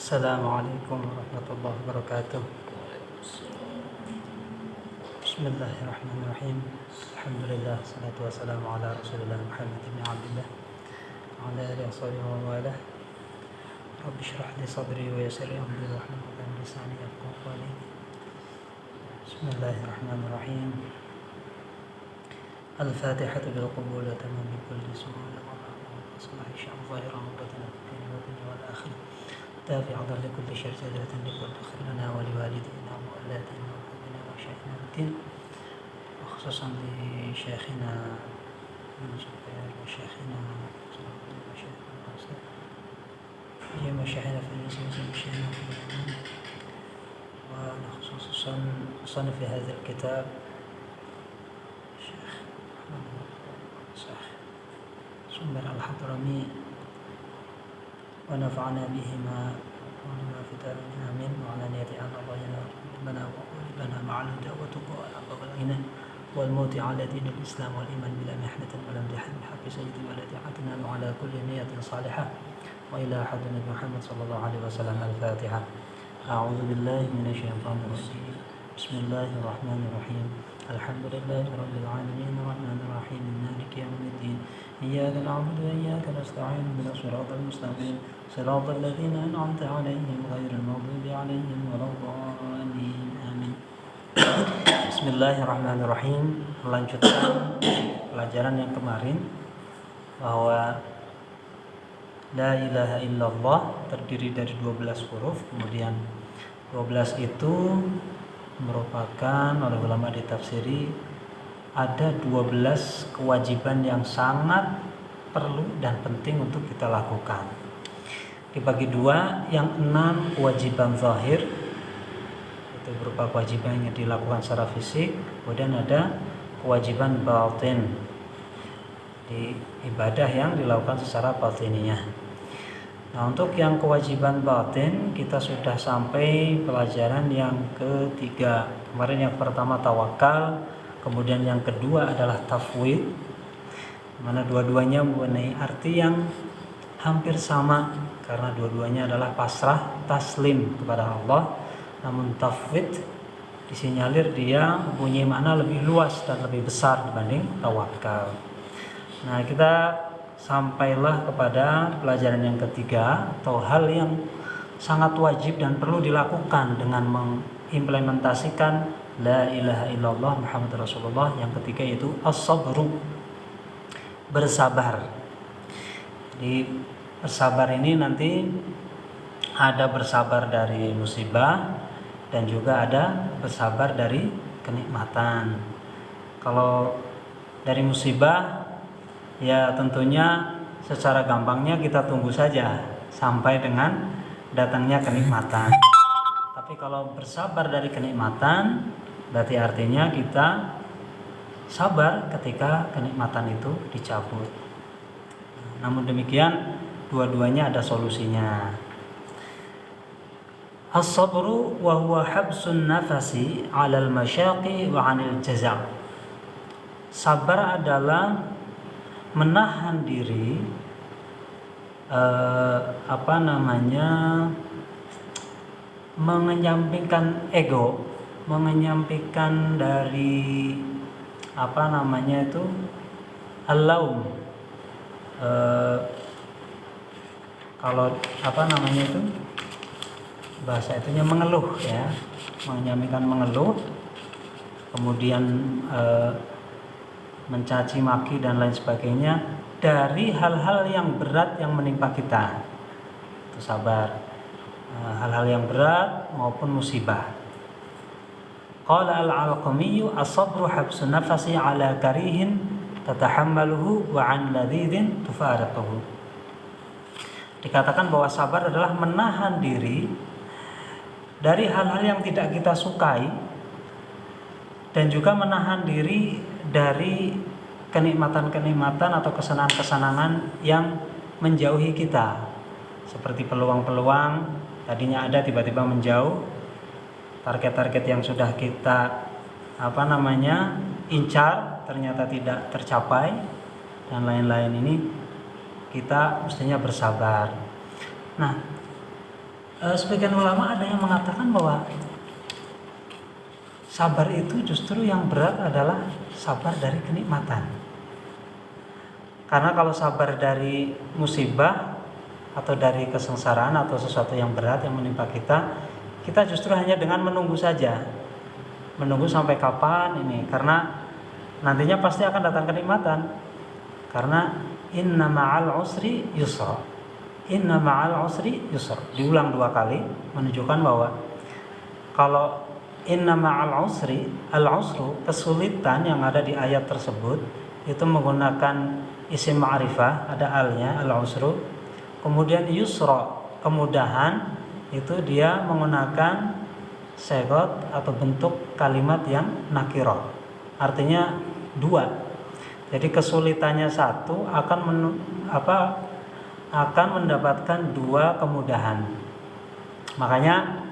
Assalamualaikum warahmatullahi wabarakatuh. Bismillahirrahmanirrahim. Alhamdulillah, salatu wassalamu ala Rasulillah Muhammad bin Abdullah wa ala alihi washabihi wa wala. Rabbi shrah li sadri wa yassir li amri wahlul 'uqdatam min lisani yafqahu qawli. Bismillahirrahmanirrahim. Al-Fatihatu bil qabul wa tamam bi kulli su'al wa ma'ruf wa salahi syam zahiran wa batinan wa dunya wal akhirah. تابعا لكل شجرة لكل خير لنا ولوالدينا وأولادنا وأهلنا وشيخنا الدين وخصوصا لشيخنا وشيخنا وشيخنا في المسلمين وشيخنا في الإيمان وخصوصا صنف هذا الكتاب الشيخ سمر الحضرمي ونفعنا بهما ونما في دارنا آمين وعلى نية أن الله لنا وقلبنا مع الهدى والتقى والعفو والغنى والموت على دين الإسلام والإيمان بلا محنة ولا امتحان بحق سيد الولد عدنان وعلى كل نية صالحة وإلى أحد النبي محمد صلى الله عليه وسلم. الفاتحة. أعوذ بالله من الشيطان الرجيم. بسم الله الرحمن الرحيم. الحمد لله رب العالمين الرحمن الرحيم مالك يوم الدين إياك نعبد وإياك نستعين اهدنا الصراط المستقيم صراط الذين أنعمت عليهم غير المغضوب عليهم ولا الضالين آمين. Bismillahirrahmanirrahim. Melanjutkan pelajaran yang kemarin bahwa La ilaha illallah terdiri dari 12 huruf. Kemudian 12 itu merupakan oleh ulama ditafsiri ada 12 kewajiban yang sangat perlu dan penting untuk kita lakukan. Dibagi dua, yang 6 kewajiban zahir itu berupa kewajiban yang dilakukan secara fisik, kemudian ada kewajiban batin di ibadah yang dilakukan secara batiniyah. Nah, untuk yang kewajiban batin kita sudah sampai pelajaran yang ketiga. Kemarin yang pertama tawakal, kemudian yang kedua adalah tafwid, mana dua-duanya mempunyai arti yang hampir sama karena dua-duanya adalah pasrah taslim kepada Allah. Namun tafwid disinyalir dia mempunyai makna lebih luas dan lebih besar dibanding tawakal. Nah, kita sampailah kepada pelajaran yang ketiga atau hal yang sangat wajib dan perlu dilakukan dengan mengimplementasikan La ilaha illallah Muhammad Rasulullah. Yang ketiga itu as-sabru, bersabar. Di bersabar ini nanti ada bersabar dari musibah dan juga ada bersabar dari kenikmatan. Kalau dari musibah ya tentunya secara gampangnya kita tunggu saja sampai dengan datangnya kenikmatan. Tapi kalau bersabar dari kenikmatan berarti artinya kita sabar ketika kenikmatan itu dicabut. Namun demikian dua-duanya ada solusinya. As-sabru wa huwa habsun nafasi 'alal masyaqi wa 'anil jaza'. Sabar adalah menahan diri mengenyampingkan ego, mengenyampingkan dari al-laum, kalau bahasa itunya mengeluh ya, mengenyampingkan mengeluh, kemudian mencaci maki dan lain sebagainya dari hal-hal yang berat yang menimpa kita. Itu sabar. Hal-hal yang berat maupun musibah. Qala al-Alqamiyyu as-sabru habsun nafasi ala karihin tatahammaluhu wa an ladhidhin tufaratuhu. Dikatakan bahwa sabar adalah menahan diri dari hal-hal yang tidak kita sukai dan juga menahan diri dari kenikmatan-kenikmatan atau kesenangan-kesenangan yang menjauhi kita, seperti peluang-peluang tadinya ada tiba-tiba menjauh, target-target yang sudah kita incar ternyata tidak tercapai dan lain-lain. Ini kita mestinya bersabar. Nah, Sebagian ulama ada yang mengatakan bahwa sabar itu justru yang berat adalah sabar dari kenikmatan. Karena kalau sabar dari musibah atau dari kesengsaraan atau sesuatu yang berat yang menimpa kita justru hanya dengan menunggu saja. Menunggu sampai kapan ini, karena nantinya pasti akan datang kenikmatan. Karena inna ma'al usri yusra. Inna ma'al usri yusra. Diulang 2 kali menunjukkan bahwa kalau inna ma'al usri, al-usru, kesulitan yang ada di ayat tersebut itu menggunakan isim ma'rifah, ada alnya, al-usru. Kemudian yusra, kemudahan, itu dia menggunakan segot atau bentuk kalimat yang nakirah. Artinya 2. Jadi kesulitannya 1 akan mendapatkan 2 kemudahan. Makanya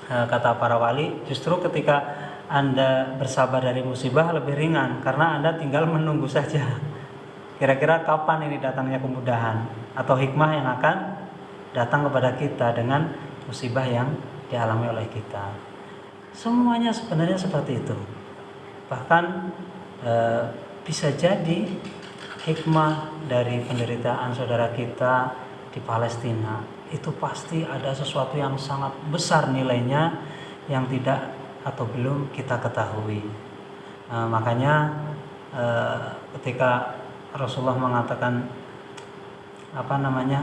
kata para wali, justru ketika Anda bersabar dari musibah lebih ringan karena Anda tinggal menunggu saja. Kira-kira kapan ini datangnya kemudahan atau hikmah yang akan datang kepada kita dengan musibah yang dialami oleh kita. Semuanya sebenarnya seperti itu. Bahkan bisa jadi hikmah dari penderitaan saudara kita di Palestina itu pasti ada sesuatu yang sangat besar nilainya yang tidak atau belum kita ketahui. Makanya ketika Rasulullah mengatakan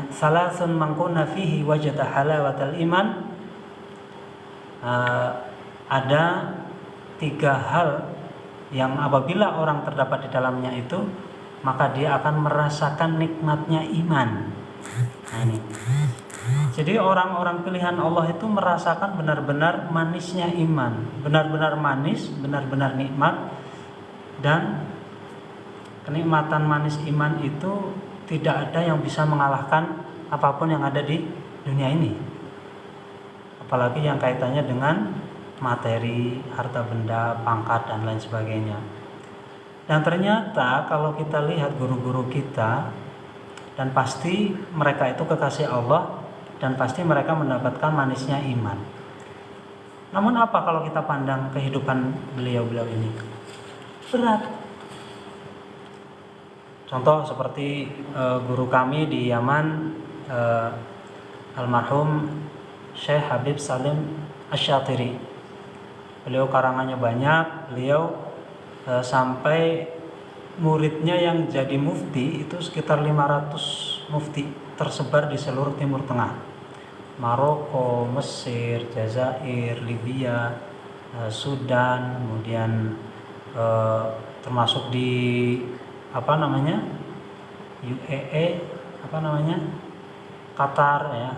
salasun mangkuna fihi wajada halawatal iman, ada 3 hal yang apabila orang terdapat di dalamnya itu maka dia akan merasakan nikmatnya iman. Nah, ini. Jadi orang-orang pilihan Allah itu merasakan benar-benar manisnya iman, benar-benar manis, benar-benar nikmat. Dan kenikmatan manis iman itu tidak ada yang bisa mengalahkan apapun yang ada di dunia ini. Apalagi yang kaitannya dengan materi, harta benda, pangkat, dan lain sebagainya. Dan ternyata kalau kita lihat guru-guru kita, dan pasti mereka itu kekasih Allah, dan pasti mereka mendapatkan manisnya iman. Namun apa kalau kita pandang kehidupan beliau-beliau ini? Berat. Contoh seperti guru kami di Yaman, almarhum Syekh Habib Salim Asy-Syatiri. Beliau karangannya banyak, beliau sampai muridnya yang jadi mufti itu sekitar 500 mufti tersebar di seluruh Timur Tengah. Maroko, Mesir, Jazair, Libya, Sudan, kemudian termasuk di UAE, Qatar ya,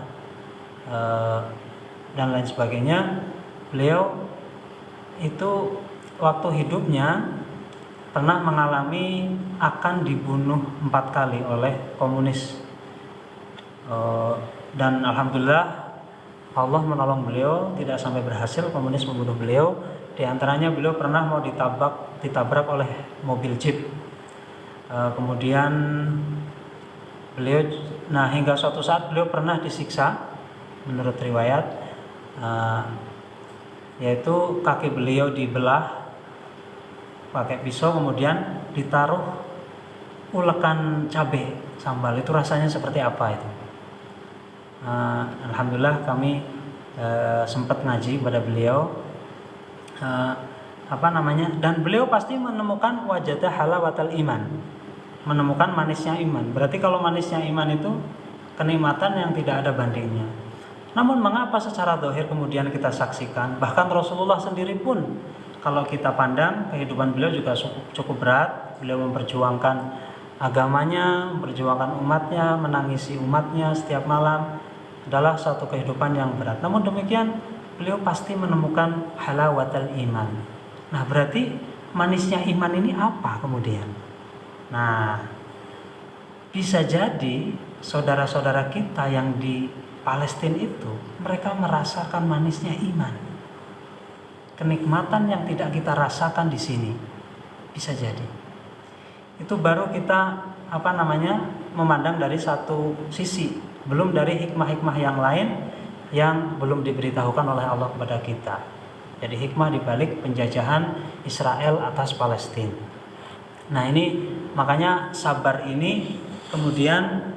dan lain sebagainya. Beliau itu waktu hidupnya pernah mengalami akan dibunuh 4 kali oleh komunis, dan alhamdulillah Allah menolong beliau, tidak sampai berhasil komunis membunuh beliau. Di antaranya beliau pernah mau ditabrak oleh mobil jeep. Kemudian beliau, hingga suatu saat beliau pernah disiksa menurut riwayat, yaitu kaki beliau dibelah pakai pisau, kemudian ditaruh ulekan cabai sambal. Itu rasanya seperti apa itu? Alhamdulillah kami sempat ngaji pada beliau, dan beliau pasti menemukan wajada halawatal iman, menemukan manisnya iman. Berarti kalau manisnya iman itu kenikmatan yang tidak ada bandingnya. Namun mengapa secara zahir kemudian kita saksikan, bahkan Rasulullah sendiri pun kalau kita pandang kehidupan beliau juga cukup berat. Beliau memperjuangkan agamanya, memperjuangkan umatnya, menangisi umatnya setiap malam, adalah suatu kehidupan yang berat. Namun demikian beliau pasti menemukan halawatal iman. Nah, berarti manisnya iman ini apa kemudian? Nah, bisa jadi saudara-saudara kita yang di Palestina itu mereka merasakan manisnya iman. Kenikmatan yang tidak kita rasakan di sini. Bisa jadi. Itu baru kita memandang dari satu sisi, belum dari hikmah-hikmah yang lain yang belum diberitahukan oleh Allah kepada kita. Jadi hikmah dibalik penjajahan Israel atas Palestina. Nah ini makanya sabar ini kemudian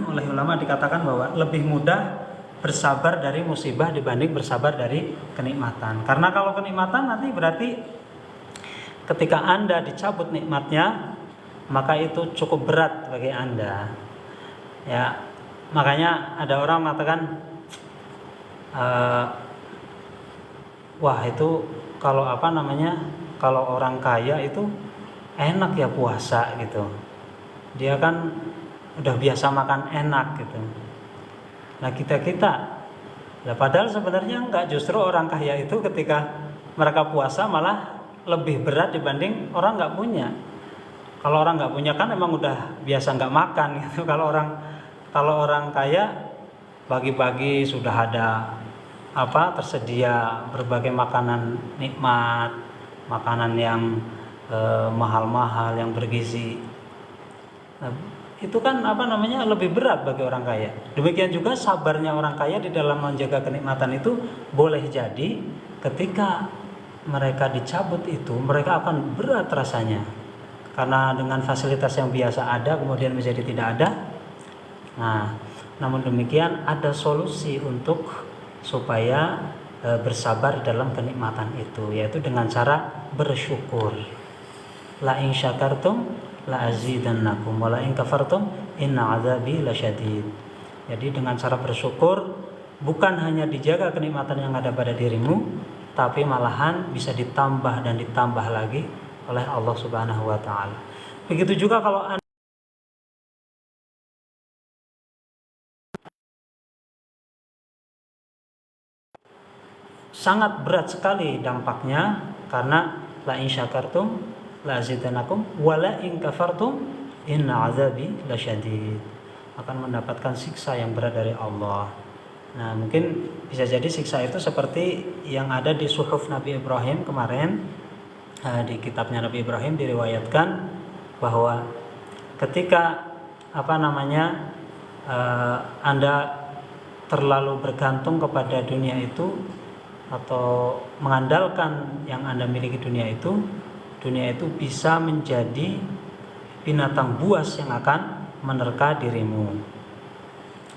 oleh ulama dikatakan bahwa lebih mudah bersabar dari musibah dibanding bersabar dari kenikmatan. Karena kalau kenikmatan nanti berarti ketika Anda dicabut nikmatnya, maka itu cukup berat bagi Anda. Ya, makanya ada orang mengatakan, wah itu kalau kalau orang kaya itu enak ya puasa gitu. Dia kan udah biasa makan enak gitu. Nah kita, padahal sebenarnya enggak, justru orang kaya itu ketika mereka puasa malah lebih berat dibanding orang nggak punya. Kalau orang nggak punya kan emang udah biasa nggak makan gitu. Kalau orang kaya pagi-pagi sudah ada tersedia berbagai makanan nikmat, makanan yang mahal-mahal yang bergizi. Nah, itu kan lebih berat bagi orang kaya. Demikian juga sabarnya orang kaya di dalam menjaga kenikmatan itu boleh jadi ketika mereka dicabut itu mereka akan berat rasanya. Karena dengan fasilitas yang biasa ada kemudian menjadi tidak ada. Nah, namun demikian ada solusi untuk supaya bersabar dalam kenikmatan itu, yaitu dengan cara bersyukur. La in syakartum la azidannakum wa la in kafartum inna azabi lasyadid. Jadi dengan cara bersyukur bukan hanya dijaga kenikmatan yang ada pada dirimu, tapi malahan bisa ditambah dan ditambah lagi oleh Allah Subhanahu wa taala. Begitu juga kalau Anda sangat berat sekali dampaknya, karena la in syakartum la azidannakum wa la in kafartum inna azabi lasyadid, akan mendapatkan siksa yang berat dari Allah. Nah, mungkin bisa jadi siksa itu seperti yang ada di suhuf Nabi Ibrahim kemarin. Di kitabnya Nabi Ibrahim diriwayatkan bahwa ketika Anda terlalu bergantung kepada dunia itu atau mengandalkan yang Anda miliki dunia itu bisa menjadi binatang buas yang akan menerka dirimu.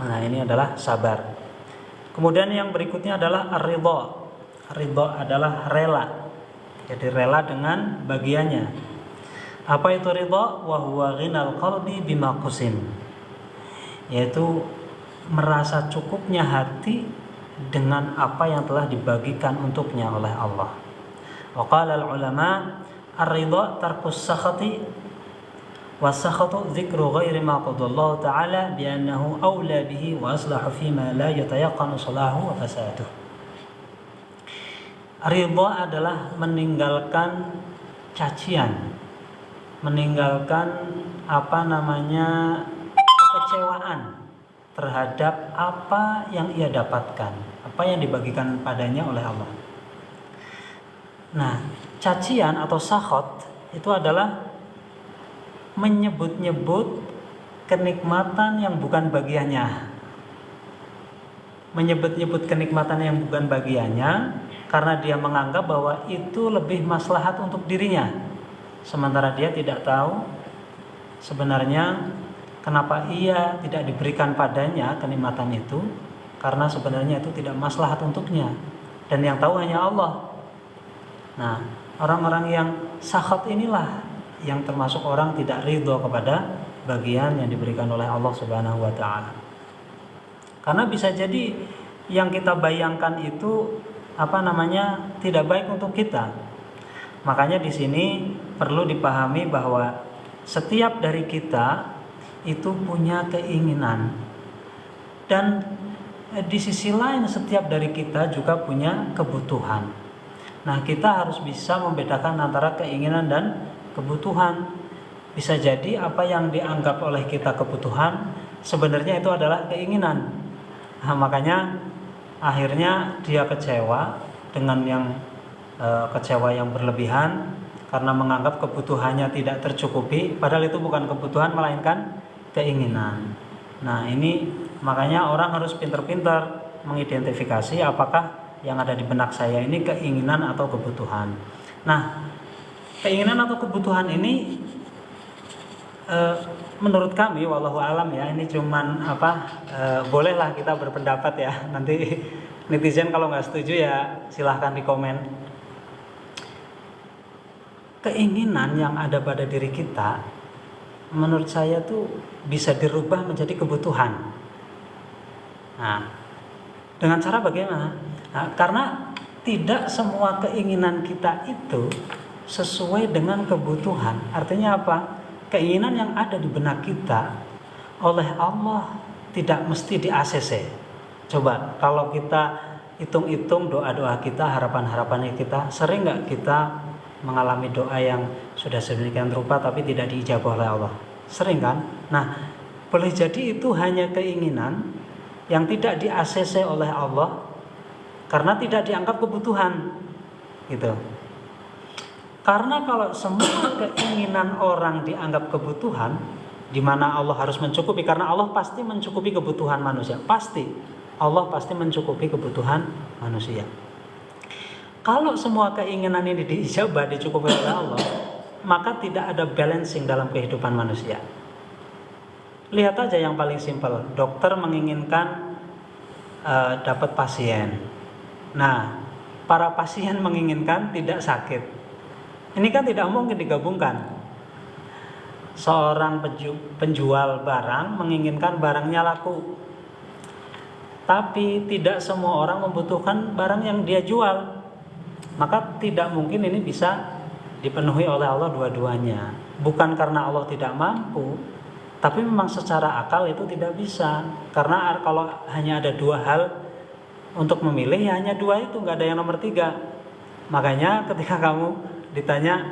Nah, ini adalah sabar. Kemudian yang berikutnya adalah ar-ridha. Ridha adalah rela. Jadi rela dengan bagiannya. Apa itu ridha? Wa huwa ghinal qalbi bima qusim. Yaitu merasa cukupnya hati dengan apa yang telah dibagikan untuknya oleh Allah. Wa qala al-ulama ar-ridha tarkus sakhati wa sakhatu dzikru ghairi ma qadallahu ta'ala bi annahu awla bihi wa aslahu fima la yatayaqqanu salahu wa fasaduhu. Ridha adalah meninggalkan cacian, meninggalkan kekecewaan terhadap apa yang ia dapatkan, apa yang dibagikan padanya oleh Allah. Nah, cacian atau sakhot itu adalah menyebut-nyebut kenikmatan yang bukan bagiannya. Menyebut-nyebut kenikmatan yang bukan bagiannya karena dia menganggap bahwa itu lebih maslahat untuk dirinya. Sementara dia tidak tahu sebenarnya kenapa ia tidak diberikan padanya kenikmatan itu, karena sebenarnya itu tidak maslahat untuknya. Dan yang tahu hanya Allah. Nah, orang-orang yang sakhat inilah yang termasuk orang tidak ridho kepada bagian yang diberikan oleh Allah Subhanahu wa taala. Karena bisa jadi yang kita bayangkan itu tidak baik untuk kita. Makanya di sini perlu dipahami bahwa setiap dari kita itu punya keinginan, dan di sisi lain setiap dari kita juga punya kebutuhan. Nah, kita harus bisa membedakan antara keinginan dan kebutuhan. Bisa jadi apa yang dianggap oleh kita kebutuhan sebenarnya itu adalah keinginan. Nah, makanya akhirnya dia kecewa dengan kecewa yang berlebihan karena menganggap kebutuhannya tidak tercukupi, padahal itu bukan kebutuhan melainkan keinginan. Nah, ini makanya orang harus pintar-pintar mengidentifikasi apakah yang ada di benak saya ini keinginan atau kebutuhan. Nah, keinginan atau kebutuhan ini menurut kami, wallahu alam ya, ini cuman bolehlah kita berpendapat ya. Nanti netizen kalau nggak setuju ya silahkan di komen. Keinginan yang ada pada diri kita, menurut saya tuh bisa dirubah menjadi kebutuhan. Nah, dengan cara bagaimana? Nah, karena tidak semua keinginan kita itu sesuai dengan kebutuhan. Artinya apa? Keinginan yang ada di benak kita oleh Allah tidak mesti di-ACC. Coba kalau kita hitung-hitung doa-doa kita, harapan-harapannya kita, sering nggak kita mengalami doa yang sudah sedemikian rupa tapi tidak diijabah oleh Allah? Sering kan? Nah, boleh jadi itu hanya keinginan yang tidak di-ACC oleh Allah karena tidak dianggap kebutuhan, gitu. Karena kalau semua keinginan orang dianggap kebutuhan, di mana Allah harus mencukupi, karena Allah pasti mencukupi kebutuhan manusia, pasti Allah pasti mencukupi kebutuhan manusia. Kalau semua keinginan ini diijabah, dicukupi oleh Allah, maka tidak ada balancing dalam kehidupan manusia. Lihat aja yang paling simpel, dokter menginginkan dapat pasien. Nah, para pasien menginginkan tidak sakit. Ini kan tidak mungkin digabungkan. Seorang penjual barang menginginkan barangnya laku, tapi tidak semua orang membutuhkan barang yang dia jual. Maka tidak mungkin ini bisa dipenuhi oleh Allah dua-duanya. Bukan karena Allah tidak mampu, tapi memang secara akal itu tidak bisa. Karena kalau hanya ada dua hal untuk memilih, ya hanya dua itu, nggak ada yang nomor tiga. Makanya ketika kamu ditanya,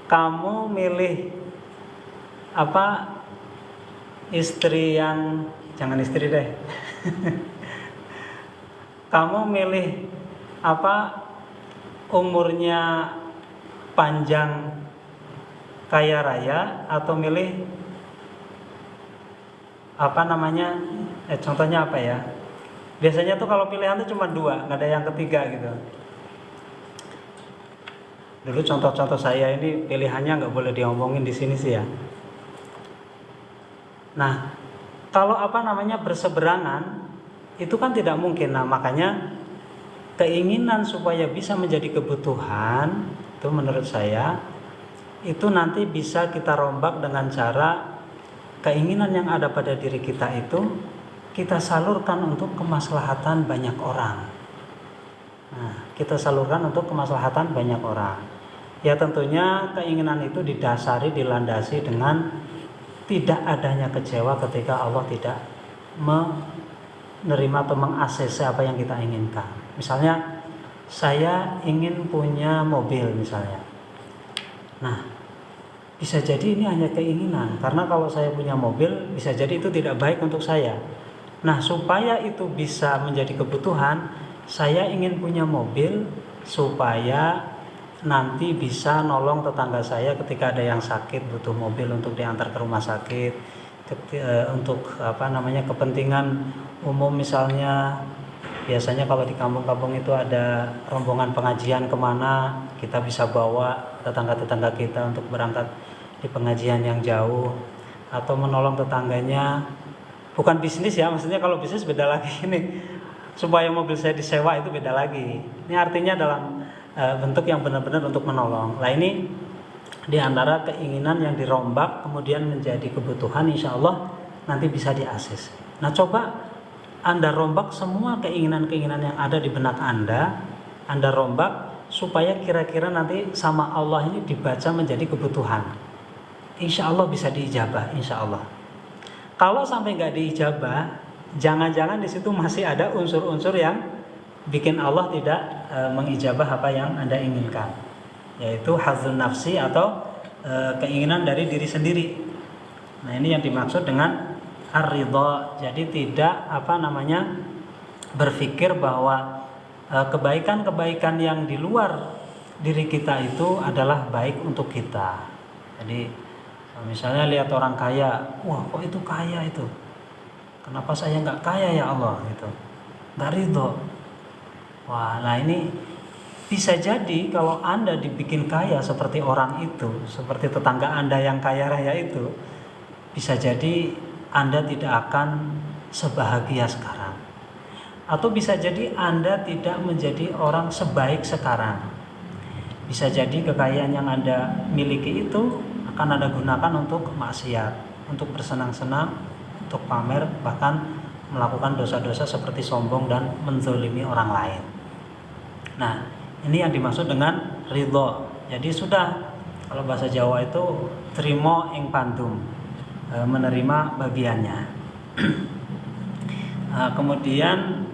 kamu milih apa, istri yang, jangan istri deh. Kamu milih apa, umurnya panjang kaya raya, atau milih apa namanya, contohnya apa ya? Biasanya tuh kalau pilihan tuh cuma dua, nggak ada yang ketiga gitu. Dulu contoh-contoh saya ini pilihannya nggak boleh diomongin di sini sih ya. Nah, kalau apa namanya berseberangan, itu kan tidak mungkin. Nah, makanya keinginan supaya bisa menjadi kebutuhan, itu menurut saya, itu nanti bisa kita rombak dengan cara keinginan yang ada pada diri kita itu kita salurkan untuk kemaslahatan banyak orang. Nah, kita salurkan untuk kemaslahatan banyak orang. Ya tentunya keinginan itu didasari, dilandasi dengan tidak adanya kecewa ketika Allah tidak menerima atau meng-ACC apa yang kita inginkan. Misalnya saya ingin punya mobil misalnya. Nah, bisa jadi ini hanya keinginan, karena kalau saya punya mobil bisa jadi itu tidak baik untuk saya. Nah, supaya itu bisa menjadi kebutuhan, saya ingin punya mobil supaya nanti bisa nolong tetangga saya ketika ada yang sakit butuh mobil untuk diantar ke rumah sakit, untuk apa namanya kepentingan umum. Misalnya biasanya kalau di kampung-kampung itu ada rombongan pengajian kemana, kita bisa bawa tetangga-tetangga kita untuk berangkat di pengajian yang jauh, atau menolong tetangganya. Bukan bisnis ya, maksudnya kalau bisnis beda lagi ini. Supaya mobil saya disewa itu beda lagi. Ini artinya dalam bentuk yang benar-benar untuk menolong. Nah, ini diantara keinginan yang dirombak kemudian menjadi kebutuhan, insya Allah nanti bisa diakses. Nah, coba Anda rombak semua keinginan-keinginan yang ada di benak Anda rombak supaya kira-kira nanti sama Allah ini dibaca menjadi kebutuhan. Insya Allah bisa diijabah, insya Allah. Kalau sampai nggak diijabah, jangan-jangan di situ masih ada unsur-unsur yang bikin Allah tidak mengijabah apa yang Anda inginkan, yaitu hadzun nafsi atau keinginan dari diri sendiri. Nah, ini yang dimaksud dengan ar-ridha. Jadi tidak apa namanya berpikir bahwa kebaikan-kebaikan yang di luar diri kita itu adalah baik untuk kita. Jadi misalnya lihat orang kaya, wah kok itu kaya itu, kenapa saya nggak kaya ya Allah gitu. nggak ridho. Wah, nah ini bisa jadi kalau Anda dibikin kaya seperti orang itu, seperti tetangga Anda yang kaya raya itu, bisa jadi Anda tidak akan sebahagia sekarang. Atau bisa jadi Anda tidak menjadi orang sebaik sekarang. Bisa jadi kekayaan yang Anda miliki itu akan Anda gunakan untuk maksiat, untuk bersenang-senang, untuk pamer, bahkan melakukan dosa-dosa seperti sombong dan menzolimi orang lain. Nah, ini yang dimaksud dengan ridho. Jadi sudah, kalau bahasa Jawa itu trimo ing pandum, menerima bagiannya. Kemudian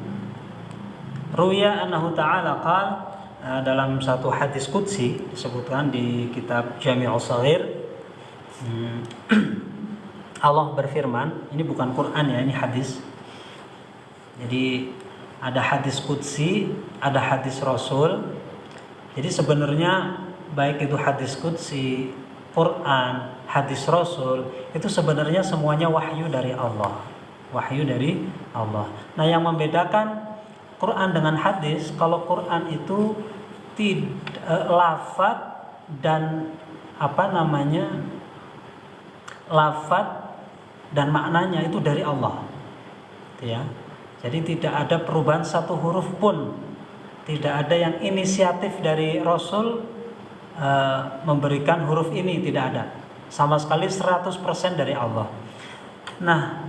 ruya annahu ta'ala qal, dalam satu hadis qudsi disebutkan di kitab Jami'us Shaghir, Allah berfirman, ini bukan Quran ya, ini hadis. Jadi ada hadis qudsi, ada hadis Rasul. Jadi sebenarnya baik itu hadis qudsi, Quran, hadis Rasul, itu sebenarnya semuanya wahyu dari Allah. Wahyu dari Allah. Nah, yang membedakan Quran dengan hadis, kalau Quran itu lafaz dan lafaz dan maknanya itu dari Allah. Ya. Jadi tidak ada perubahan satu huruf pun. Tidak ada yang inisiatif dari Rasul memberikan huruf ini, tidak ada. Sama sekali 100% dari Allah. Nah,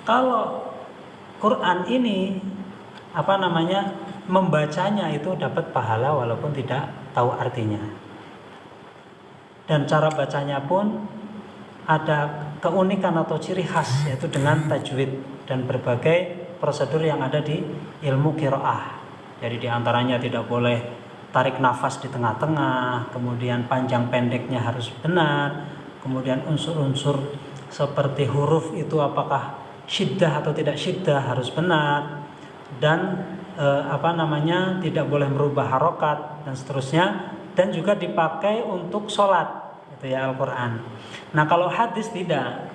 kalau Quran ini membacanya itu dapat pahala walaupun tidak tahu artinya. Dan cara bacanya pun ada keunikan atau ciri khas, yaitu dengan tajwid dan berbagai prosedur yang ada di ilmu qiraah. Jadi diantaranya tidak boleh tarik nafas di tengah-tengah, kemudian panjang pendeknya harus benar, kemudian unsur-unsur seperti huruf itu apakah syiddah atau tidak syiddah harus benar, dan tidak boleh merubah harokat dan seterusnya, dan juga dipakai untuk sholat, itu ya Al-Quran. Nah, kalau hadis tidak,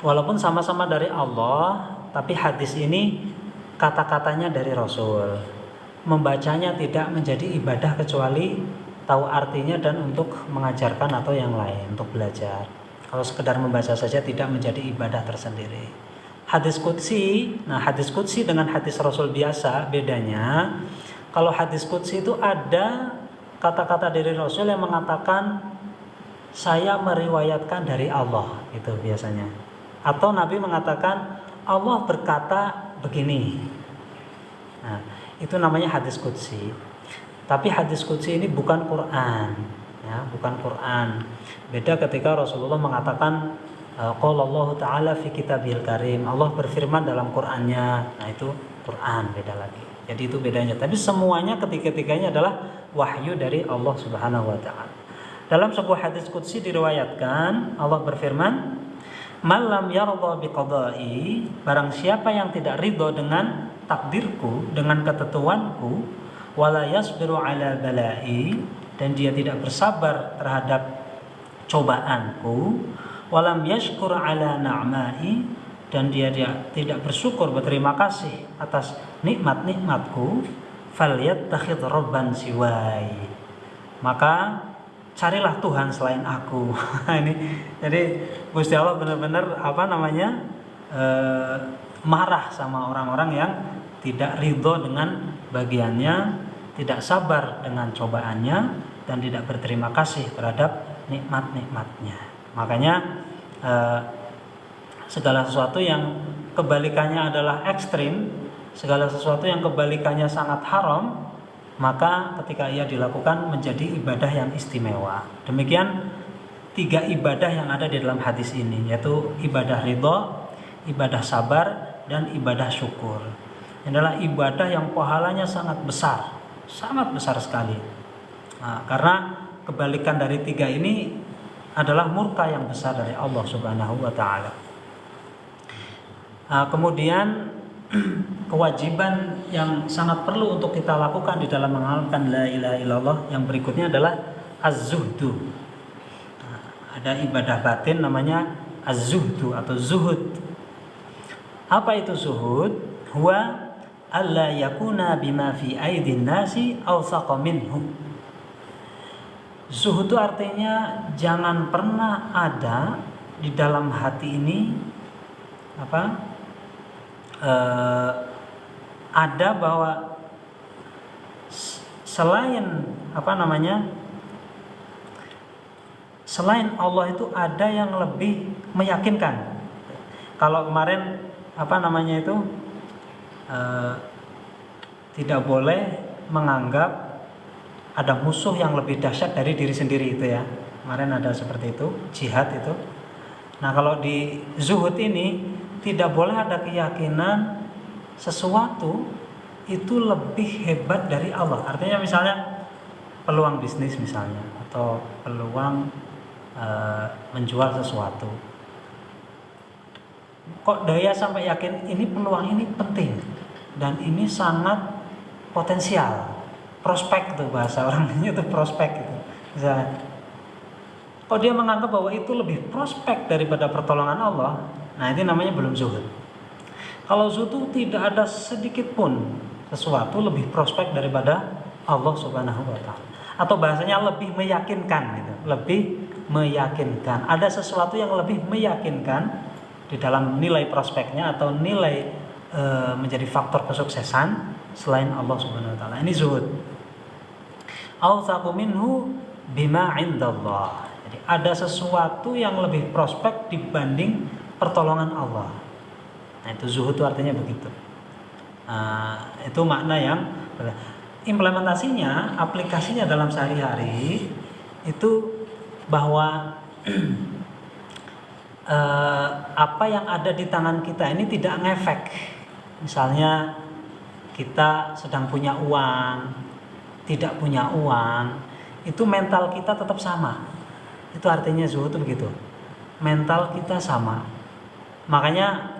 walaupun sama-sama dari Allah, tapi hadis ini kata-katanya dari Rasul. Membacanya tidak menjadi ibadah kecuali tahu artinya dan untuk mengajarkan atau yang lain, untuk belajar. Kalau sekedar membaca saja tidak menjadi ibadah tersendiri. Hadis qudsi, nah hadis qudsi dengan hadis Rasul biasa bedanya, kalau hadis qudsi itu ada kata-kata dari Rasul yang mengatakan saya meriwayatkan dari Allah, itu biasanya. Atau Nabi mengatakan Allah berkata begini. Nah, itu namanya hadis qudsi. Tapi hadis qudsi ini bukan Quran, ya, bukan Quran. Beda ketika Rasulullah mengatakan qala Allah Ta'ala fi kitabil karim, Allah berfirman dalam Qur'annya. Nah, itu Quran, beda lagi. Jadi itu bedanya. Tapi semuanya ketiga-tiganya adalah wahyu dari Allah Subhanahu wa taala. Dalam sebuah hadis qudsi diriwayatkan Allah berfirman, "Malam yarda biqada'i", barang siapa yang tidak ridho dengan takdirku, dengan ketentuanku, wala yasbiru ala bala'i, dan dia tidak bersabar terhadap cobaanku, walam yashkur ala na'mai, dan dia tidak bersyukur, berterima kasih atas nikmat-nikmatku, falyattakhidh rabban siwai, maka carilah Tuhan selain aku. Ini jadi Gusti Allah benar-benar marah sama orang-orang yang tidak ridho dengan bagiannya, tidak sabar dengan cobaannya, dan tidak berterima kasih terhadap nikmat-nikmatnya. Makanya segala sesuatu yang kebalikannya adalah ekstrim, segala sesuatu yang kebalikannya sangat haram, maka ketika ia dilakukan menjadi ibadah yang istimewa. Demikian 3 ibadah yang ada di dalam hadis ini, yaitu ibadah ridho, ibadah sabar, dan ibadah syukur. Ini adalah ibadah yang pahalanya sangat besar sekali. Nah, karena kebalikan dari 3 ini adalah murka yang besar dari Allah Subhanahu wa taala. Kemudian kewajiban yang sangat perlu untuk kita lakukan di dalam mengamalkan la ilaha illallah yang berikutnya adalah az-zuhdu. Ada ibadah batin namanya az-zuhdu atau zuhud. Apa itu zuhud? Huwa alla yakuna bima fi aidin nasi awsaqa minhu. Zuhud itu artinya jangan pernah ada di dalam hati ini ada bahwa selain selain Allah itu ada yang lebih meyakinkan. Kalau kemarin tidak boleh menganggap ada musuh yang lebih dahsyat dari diri sendiri itu ya. Kemarin ada seperti itu, jihad itu. Nah, kalau di zuhud ini tidak boleh ada keyakinan sesuatu itu lebih hebat dari Allah. Artinya misalnya peluang bisnis misalnya, atau peluang menjual sesuatu. Kok daya sampai yakin ini peluang ini penting dan ini sangat potensial. Prospek tuh bahasa orangnya itu prospek gitu. Misalnya, kok dia menganggap bahwa itu lebih prospek daripada pertolongan Allah, nah ini namanya belum zuhud. Kalau zuhud itu tidak ada sedikit pun sesuatu lebih prospek daripada Allah Subhanahu wa Ta'ala, atau bahasanya lebih meyakinkan gitu. Lebih meyakinkan, ada sesuatu yang lebih meyakinkan di dalam nilai prospeknya atau nilai menjadi faktor kesuksesan selain Allah Subhanahu wa Ta'ala. Ini zuhud. Awsaqu minhu bima indallah. Jadi ada sesuatu yang lebih prospek dibanding pertolongan Allah. Nah, itu zuhud itu artinya begitu. Itu makna yang implementasinya, aplikasinya dalam sehari-hari itu bahwa apa yang ada di tangan kita ini tidak ngefek. Misalnya kita sedang punya uang, tidak punya uang, itu mental kita tetap sama. Itu artinya zuhud itu begitu. Mental kita sama. Makanya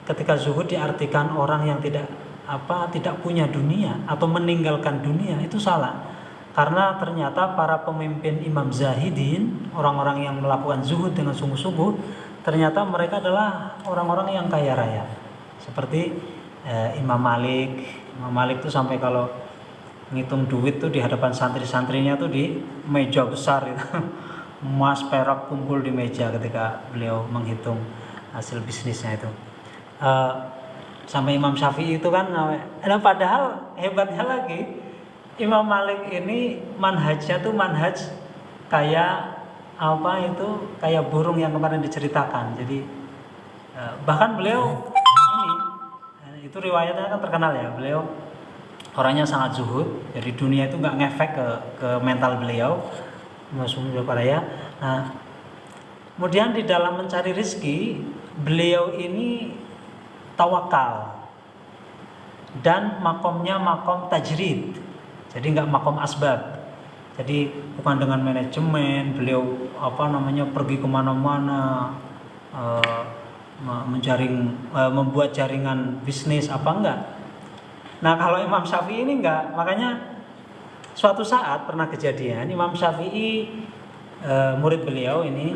ketika zuhud diartikan orang yang tidak punya dunia atau meninggalkan dunia, itu salah. Karena ternyata para pemimpin Imam Zahidin, orang-orang yang melakukan zuhud dengan sungguh-sungguh, ternyata mereka adalah orang-orang yang kaya raya. Seperti Imam Malik. Imam Malik itu sampai kalau ngitung duit tuh di hadapan santri-santrinya tuh di meja besar itu. Emas perak kumpul di meja ketika beliau menghitung hasil bisnisnya itu. Sampai Imam Syafi'i itu kan, padahal hebatnya lagi Imam Malik ini manhajnya tuh manhaj kayak kayak burung yang kemarin diceritakan. Jadi bahkan beliau itu riwayatnya kan terkenal ya, beliau orangnya sangat zuhud, jadi dunia itu nggak ngefek ke mental beliau, maksudnya ya. Nah, kemudian di dalam mencari rezeki, beliau ini tawakal dan makomnya makom tajrid, jadi nggak makom asbab. Jadi bukan dengan manajemen, beliau pergi kemana-mana, membuat jaringan bisnis enggak. Nah, kalau Imam Syafi'i ini enggak. Makanya suatu saat pernah kejadian Imam Syafi'i murid beliau ini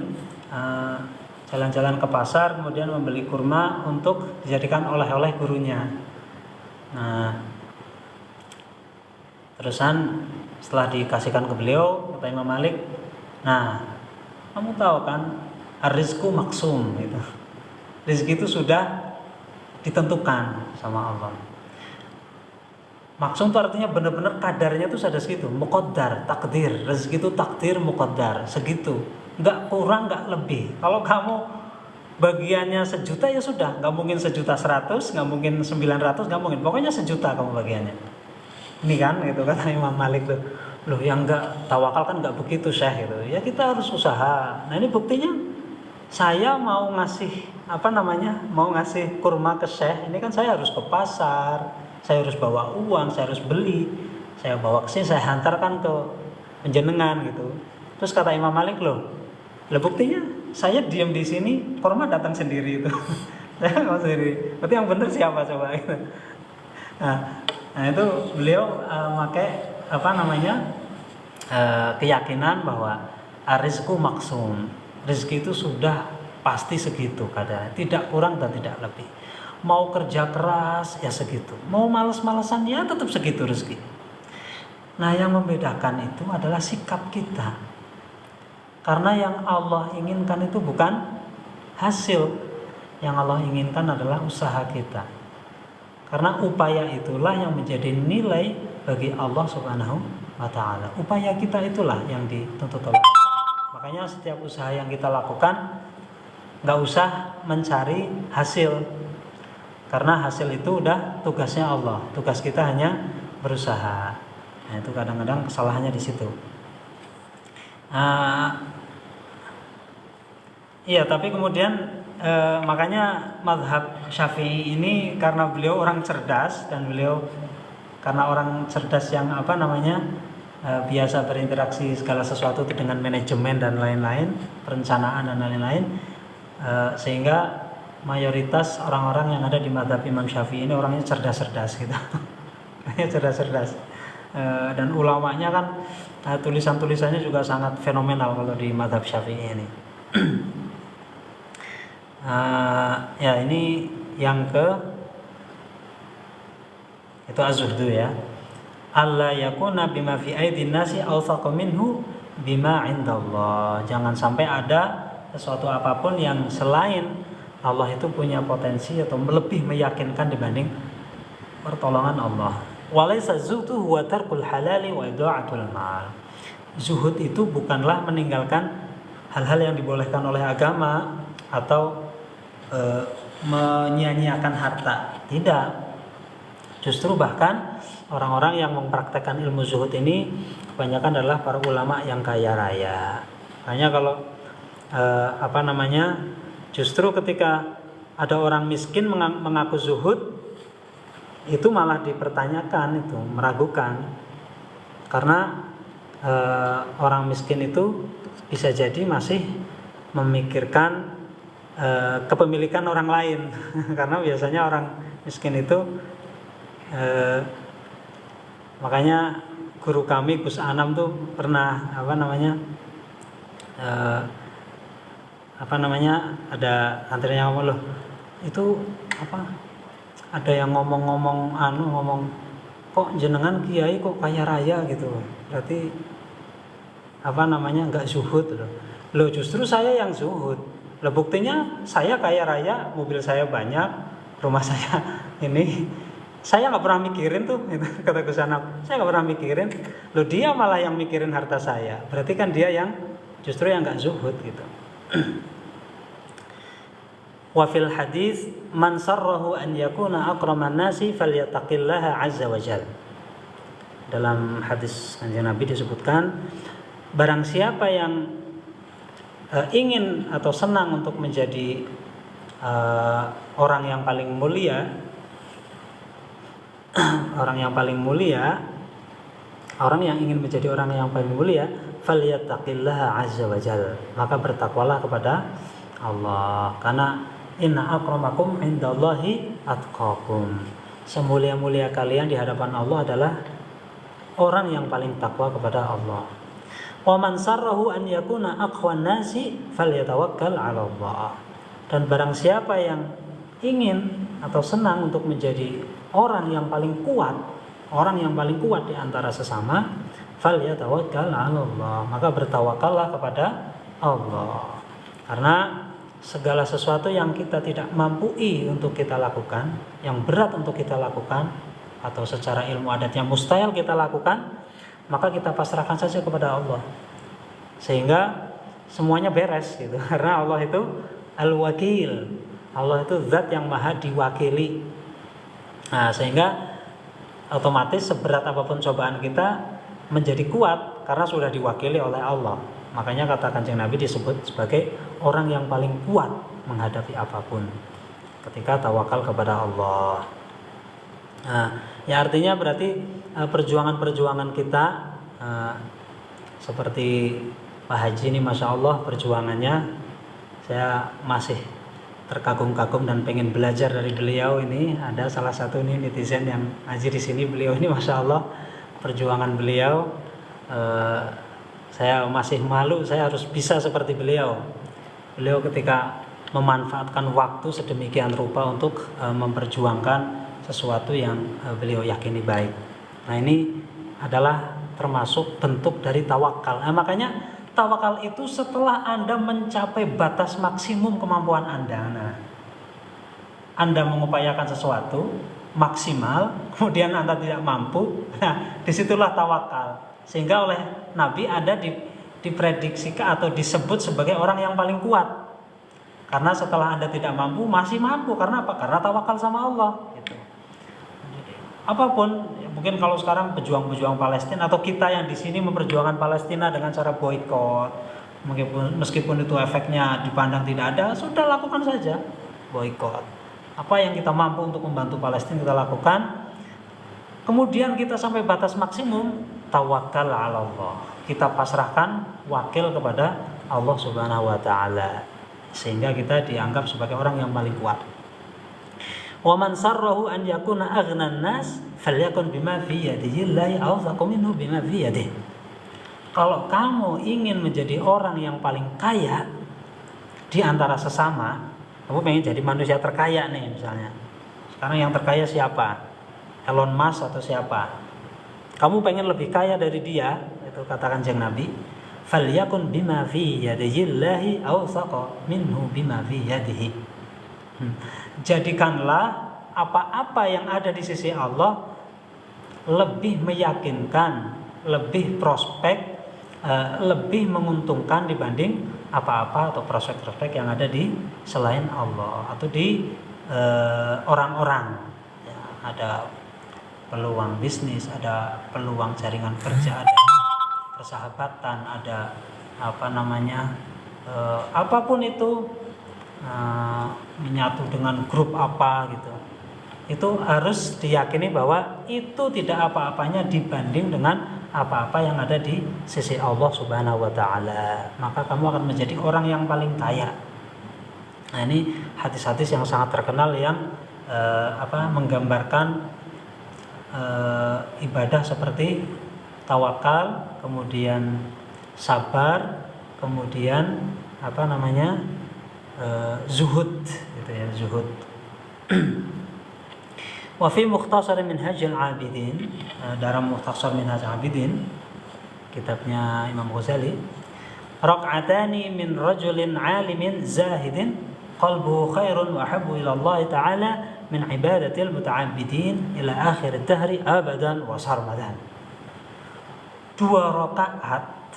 jalan-jalan ke pasar, kemudian membeli kurma untuk dijadikan oleh-oleh gurunya. Nah, terusan setelah dikasihkan ke beliau, kata Imam Malik, nah kamu tahu kan ar-rizqu maksum gitu. Rezeki itu sudah ditentukan sama Allah. Maksum itu artinya benar-benar kadarnya itu sudah segitu, muqaddar, takdir. Rezeki itu takdir muqaddar, segitu. Enggak kurang, enggak lebih. Kalau kamu bagiannya 1 juta ya sudah, enggak mungkin 1.100.000, enggak mungkin 900, enggak mungkin. Pokoknya 1 juta kamu bagiannya. Ini kan gitu kata Imam Malik tuh. Loh, yang enggak tawakal kan enggak begitu, Syekh gitu. Ya kita harus usaha. Nah, ini buktinya saya mau ngasih mau ngasih kurma ke Syekh, ini kan saya harus ke pasar, saya harus bawa uang, saya harus beli, saya bawa ke sini, saya hantarkan ke penjenengan gitu. Terus kata Imam Malik, loh buktinya saya diam di sini, kurma datang sendiri itu. Saya mau sendiri. Berarti yang benar siapa coba gitu. Nah itu beliau pakai keyakinan bahwa rizku maksum. Rezeki itu sudah pasti segitu kadarnya, tidak kurang dan tidak lebih. mau kerja keras ya segitu, mau males-malesan ya tetap segitu rezeki. Nah, yang membedakan itu adalah sikap kita. Karena yang Allah inginkan itu bukan hasil, yang Allah inginkan adalah usaha kita. Karena upaya itulah yang menjadi nilai bagi Allah Subhanahu wa ta'ala. Upaya kita itulah yang dituntut oleh Allah. Makanya setiap usaha yang kita lakukan gak usah mencari hasil, karena hasil itu udah tugasnya Allah. Tugas kita hanya berusaha. Nah, itu kadang-kadang kesalahannya di situ. Iya, tapi kemudian makanya mazhab Syafi'i ini karena beliau orang cerdas, dan beliau karena orang cerdas yang biasa berinteraksi segala sesuatu dengan manajemen dan lain-lain, perencanaan dan lain-lain, sehingga mayoritas orang-orang yang ada di mazhab Imam Syafi'i ini orangnya cerdas-cerdas gitu. Orangnya cerdas-cerdas. Dan ulamanya kan tulisan-tulisannya juga sangat fenomenal kalau di mazhab Syafi'i ini. Ya, ini yang itu az-zuhdu ya. Alla yakuna bima fi aidin nasi awthaqu minhu bima indallah. Jangan sampai ada sesuatu apapun yang selain Allah itu punya potensi atau lebih meyakinkan dibanding pertolongan Allah. Walaysa zuhdu huwa tarkul halali wa ida'atul mal. Zuhud itu bukanlah meninggalkan hal-hal yang dibolehkan oleh agama atau menyia-nyiakan harta. Tidak. Justru bahkan orang-orang yang mempraktekkan ilmu zuhud ini kebanyakan adalah para ulama yang kaya raya. Hanya kalau justru ketika ada orang miskin mengaku zuhud, itu malah dipertanyakan, itu meragukan, karena orang miskin itu bisa jadi masih memikirkan kepemilikan orang lain. Karena biasanya orang miskin itu makanya guru kami Gus Anam tuh pernah ada antaranya ngomong, loh itu ada yang ngomong kok jenengan kiai kok kaya raya gitu, berarti nggak zuhud loh. Justru saya yang zuhud. Loh, buktinya saya kaya raya, mobil saya banyak, rumah saya ini saya nggak pernah mikirin tuh, gitu, kata Gus Anam. Saya nggak pernah mikirin. Loh, dia malah yang mikirin harta saya, berarti kan dia yang justru yang nggak zuhud gitu. Wa fil hadis man sarrahu an yakuna akraman nasi falyattaqillaha azza wa jalla. Dalam hadis Kanjeng Nabi disebutkan, barang siapa yang ingin atau senang untuk menjadi orang yang paling mulia, orang yang ingin menjadi orang yang paling mulia, falyattaqillaha azza wa jalla, maka bertakwalah kepada Allah, karena inna akramakum indallahi atqakum. Semulia-mulia kalian di hadapan Allah adalah orang yang paling takwa kepada Allah. Wa man sarrahu an yakuna aqwan nasi falyatawakkal 'ala Allah. Dan barang siapa yang ingin atau senang untuk menjadi orang yang paling kuat di antara sesama, falyatawakkal 'ala Allah, maka bertawakallah kepada Allah. Karena segala sesuatu yang kita tidak mampui untuk kita lakukan, yang berat untuk kita lakukan, atau secara ilmu adat yang mustahil kita lakukan, maka kita pasrahkan saja kepada Allah, sehingga semuanya beres gitu. Karena Allah itu al-wakil, Allah itu zat yang maha diwakili. Nah, sehingga otomatis seberat apapun cobaan kita menjadi kuat karena sudah diwakili oleh Allah. Makanya kata Kanjeng Nabi disebut sebagai orang yang paling kuat menghadapi apapun ketika tawakal kepada Allah. Nah, ya artinya berarti perjuangan-perjuangan kita seperti Pak Haji ini, Masya Allah perjuangannya, saya masih terkagum-kagum dan pengen belajar dari beliau. Ini ada salah satu nih netizen yang ngaji di sini, beliau ini Masya Allah perjuangan beliau, saya masih malu, saya harus bisa seperti beliau. Beliau ketika memanfaatkan waktu sedemikian rupa untuk memperjuangkan sesuatu yang beliau yakini baik. Nah, ini adalah termasuk bentuk dari tawakal. Nah, makanya tawakal itu setelah Anda mencapai batas maksimum kemampuan Anda. Nah, Anda mengupayakan sesuatu maksimal, kemudian Anda tidak mampu. Nah, disitulah tawakal. Sehingga oleh Nabi Anda diprediksikan atau disebut sebagai orang yang paling kuat. Karena setelah Anda tidak mampu, masih mampu. Karena apa? Karena tawakal sama Allah. Gitu. Apapun, mungkin kalau sekarang pejuang-pejuang Palestina atau kita yang di sini memperjuangkan Palestina dengan cara boikot, meskipun itu efeknya dipandang tidak ada, sudah lakukan saja boikot. Apa yang kita mampu untuk membantu Palestina kita lakukan. Kemudian kita sampai batas maksimum, tawakal ala Allah. Kita pasrahkan wakil kepada Allah Subhanahu wa taala. Sehingga kita dianggap sebagai orang yang paling kuat. Wa man sarrahu an yakuna aghnan nas falyakun bima fi yadihi la ya'zaqu minhu bima fi yadihi. Kalau kamu ingin menjadi orang yang paling kaya di antara sesama, kamu pengen jadi manusia terkaya nih misalnya. Sekarang yang terkaya siapa? Elon Musk atau siapa? Kamu pengen lebih kaya dari dia, itu katakan Kanjeng Nabi, falyakun bima fi yadillahi awsaqa minhu bima fi yadihi. Jadikanlah apa-apa yang ada di sisi Allah lebih meyakinkan, lebih prospek, lebih menguntungkan dibanding apa-apa atau prospek-prospek yang ada di selain Allah atau di orang-orang. Ya, ada peluang bisnis, ada peluang jaringan kerja, ada persahabatan, ada apapun itu, menyatu dengan grup apa gitu. Itu harus diyakini bahwa itu tidak apa-apanya dibanding dengan apa-apa yang ada di sisi Allah Subhanahu wa taala. Maka kamu akan menjadi orang yang paling kaya. Nah, ini hadis-hadis yang sangat terkenal yang menggambarkan ibadah seperti tawakal, kemudian sabar, kemudian zuhud gitu ya, zuhud. Wa fi Mukhtasar Minhajul Abidin, dalam Mukhtasar Minhajul Abidin kitabnya Imam Ghazali, raq'atani min rajulin 'alimin zahidin qalbuhu khairun wa habbu ila Allah ta'ala min ibadatil muta'abbidin ila akhir dahri abadan wa sarmadan. 2 rakaat,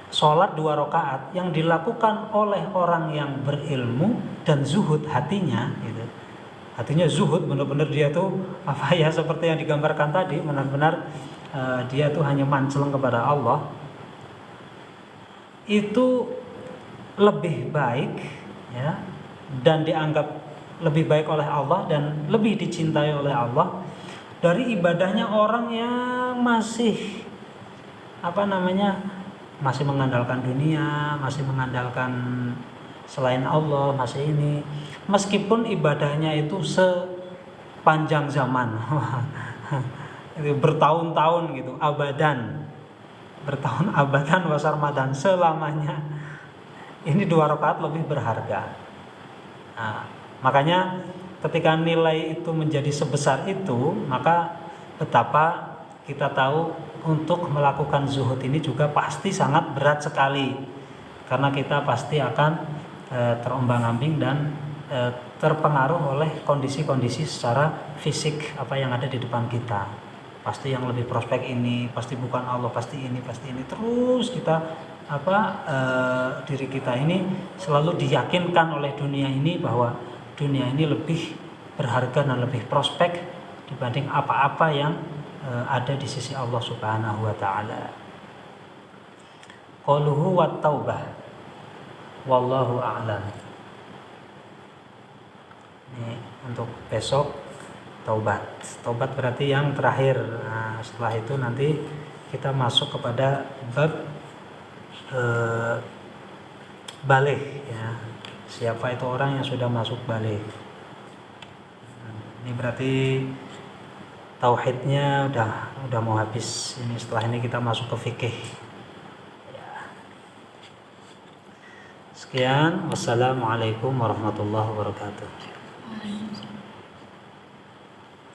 sholat 2 rakaat yang dilakukan oleh orang yang berilmu dan zuhud hatinya gitu. Hatinya zuhud, benar-benar dia tuh seperti yang digambarkan tadi, benar-benar dia tuh hanya manceleng kepada Allah. Itu lebih baik ya, dan dianggap lebih baik oleh Allah dan lebih dicintai oleh Allah dari ibadahnya orang yang masih masih mengandalkan dunia, masih mengandalkan selain Allah, masih ini, meskipun ibadahnya itu sepanjang zaman itu bertahun-tahun gitu, bertahun-abadan wasarmadan, selamanya. Ini 2 rakaat lebih berharga. Nah, makanya ketika nilai itu menjadi sebesar itu, maka betapa kita tahu untuk melakukan zuhud ini juga pasti sangat berat sekali, karena kita pasti akan terombang-ambing dan terpengaruh oleh kondisi-kondisi secara fisik apa yang ada di depan kita. Pasti yang lebih prospek ini, pasti bukan Allah, pasti ini, terus kita diri kita ini selalu diyakinkan oleh dunia ini bahwa dunia ini lebih berharga dan lebih prospek dibanding apa-apa yang ada di sisi Allah Subhanahu wa taala. Qauluhu wat taubah wallahu a'lam. Ini untuk besok taubat. Taubat berarti yang terakhir. Nah, setelah itu nanti kita masuk kepada bab baligh ya. Siapa itu orang yang sudah masuk baligh? Ini berarti tauhidnya udah mau habis. Ini setelah ini kita masuk ke fikih. Ya. Sekian, wassalamualaikum warahmatullahi wabarakatuh.